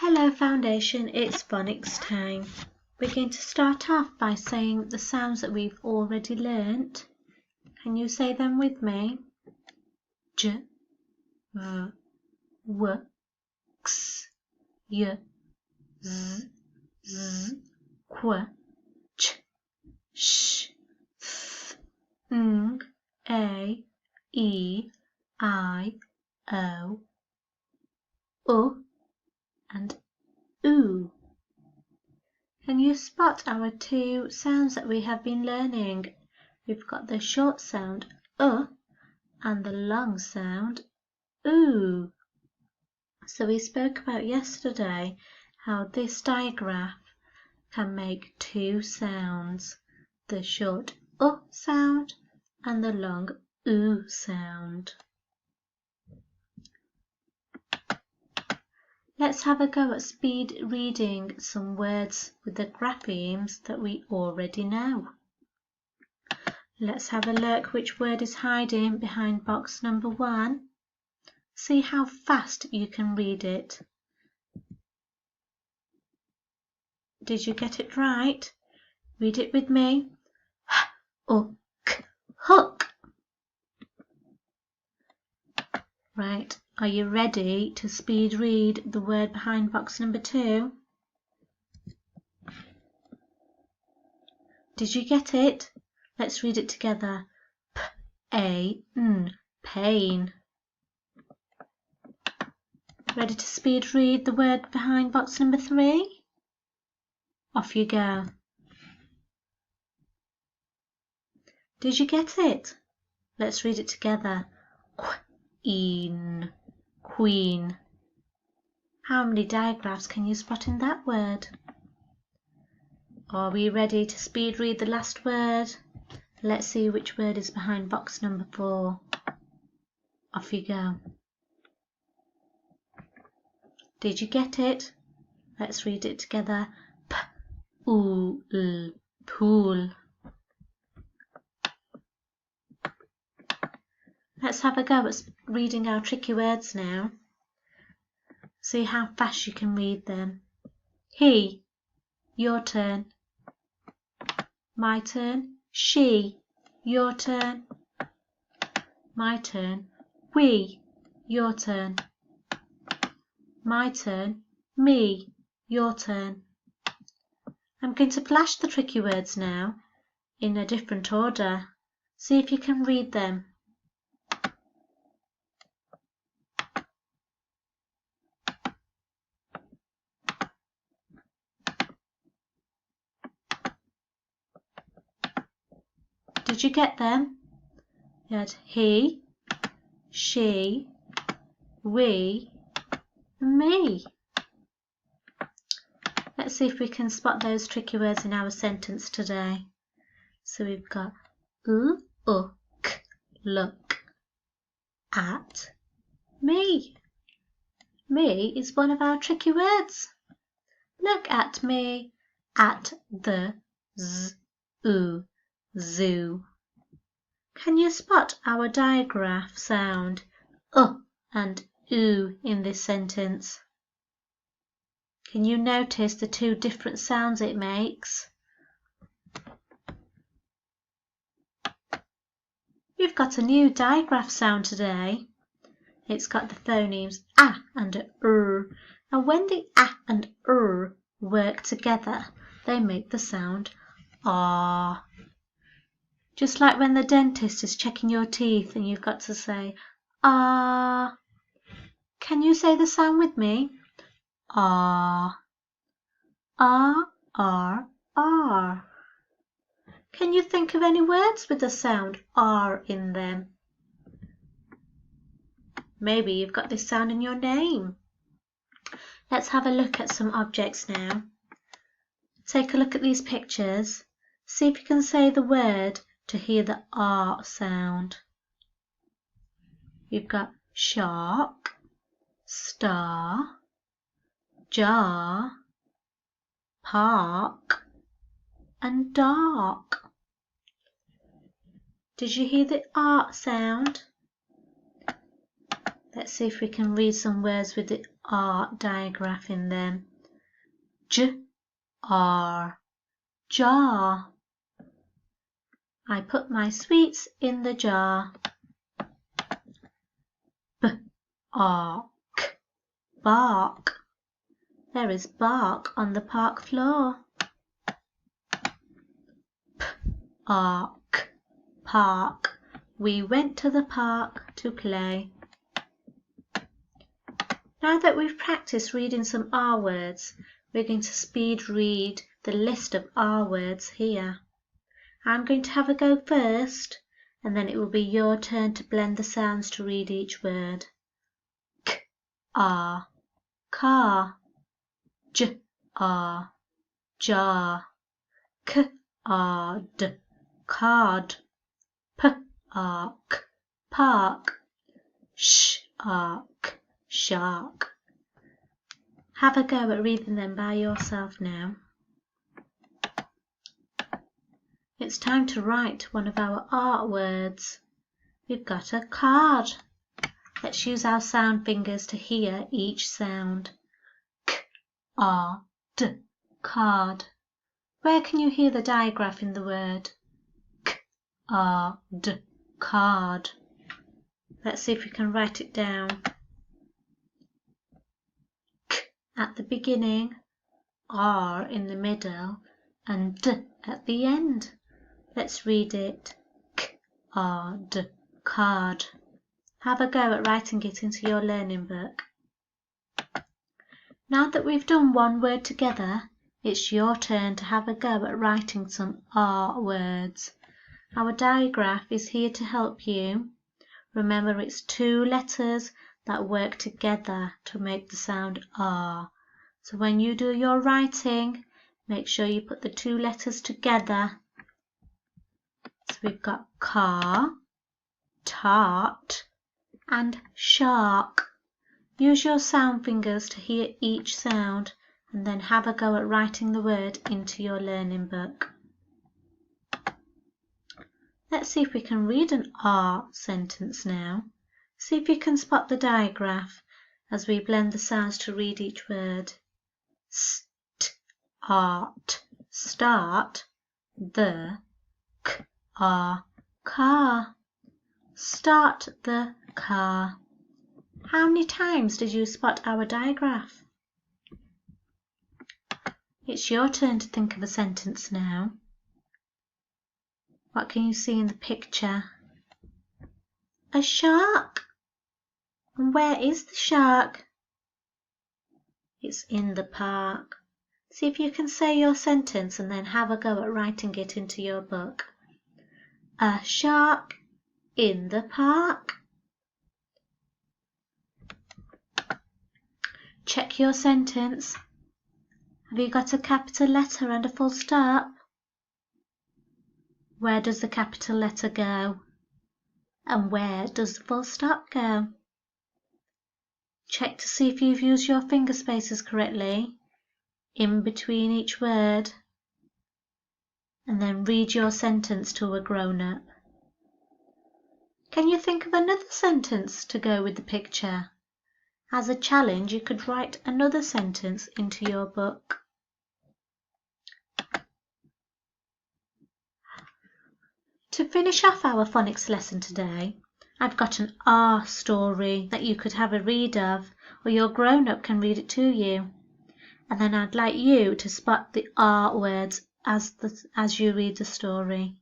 Hello Foundation, it's phonics time. We're going to start off by saying the sounds that we've already learnt. Can you say them with me? J, V, W, X, Y, Z, Z, Qu, Ch, Sh, Th, Ng, A, E, I, O, U, and oo. Can you spot our two sounds that we have been learning? We've got the short sound and the long sound oo. So we spoke about yesterday how this diagraph can make two sounds, the short sound and the long oo sound. Let's have a go at speed reading some words with the graphemes that we already know. Let's have a look which word is hiding behind box number 1. See how fast you can read it. Did you get it right? Read it with me. Hook. Right, are you ready to speed read the word behind box number 2? Did you get it? Let's read it together. P-A-N, pain. Ready to speed read the word behind box number 3? Off you go. Did you get it? Let's read it together. Queen. How many digraphs can you spot in that word? Are we ready to speed read the last word? Let's see which word is behind box number 4. Off you go. Did you get it? Let's read it together. Pool. Let's have a go at reading our tricky words now. See how fast you can read them. He, your turn. My turn. She, your turn. My turn. We, your turn. My turn. Me, your turn. I'm going to flash the tricky words now in a different order. See if you can read them. Did you get them? You had he, she, we, and me. Let's see if we can spot those tricky words in our sentence today. So we've got look at me. Me is one of our tricky words. Look at me at the zoo. Can you spot our digraph sound and oo in this sentence? Can you notice the two different sounds it makes? We've got a new digraph sound today. It's got the phonemes a and and when the a and work together, they make the sound ah. Just like when the dentist is checking your teeth and you've got to say ah. Can you say the sound with me? Ah. R. Can you think of any words with the sound R in them? Maybe you've got this sound in your name. Let's have a look at some objects now. Take a look at these pictures. See if you can say the word to hear the R sound. You've got shark, star, jar, park, and dark. Did you hear the R sound? Let's see if we can read some words with the R diagraph in them. Jar, jar. I put my sweets in the jar. Bark, bark. There is bark on the park floor. Park, park. We went to the park to play. Now that we've practiced reading some R words, we're going to speed read the list of R words here. I'm going to have a go first, and then it will be your turn to blend the sounds to read each word. K-R, car. J-R, jar. K-R-D, card. P-R-K, park. Sh-R-K, shark. Have a go at reading them by yourself now. It's time to write one of our art words. We've got a card. Let's use our sound fingers to hear each sound. K-R-D, card. Where can you hear the diagraph in the word? K-R-D, card. Let's see if we can write it down. K at the beginning, R in the middle, and D at the end. Let's read it. K-R-D, card. Have a go at writing it into your learning book. Now that we've done one word together, it's your turn to have a go at writing some R words. Our diagraph is here to help you. Remember, it's two letters that work together to make the sound R. So when you do your writing, make sure you put the two letters together. So we've got car, tart, and shark. Use your sound fingers to hear each sound, and then have a go at writing the word into your learning book. Let's see if we can read an R sentence now. See if you can spot the diagraph as we blend the sounds to read each word. Art, start, the, car. Start the car. How many times did you spot our diagraph? It's your turn to think of a sentence now. What can you see in the picture? A shark. And where is the shark? It's in the park. See if you can say your sentence and then have a go at writing it into your book. A shark in the park. Check your sentence. Have you got a capital letter and a full stop? Where does the capital letter go? And where does the full stop go? Check to see if you've used your finger spaces correctly in between each word, and then read your sentence to a grown-up. Can you think of another sentence to go with the picture? As a challenge, you could write another sentence into your book. To finish off our phonics lesson today, I've got an R story that you could have a read of, or your grown-up can read it to you. And then I'd like you to spot the R words as you read the story.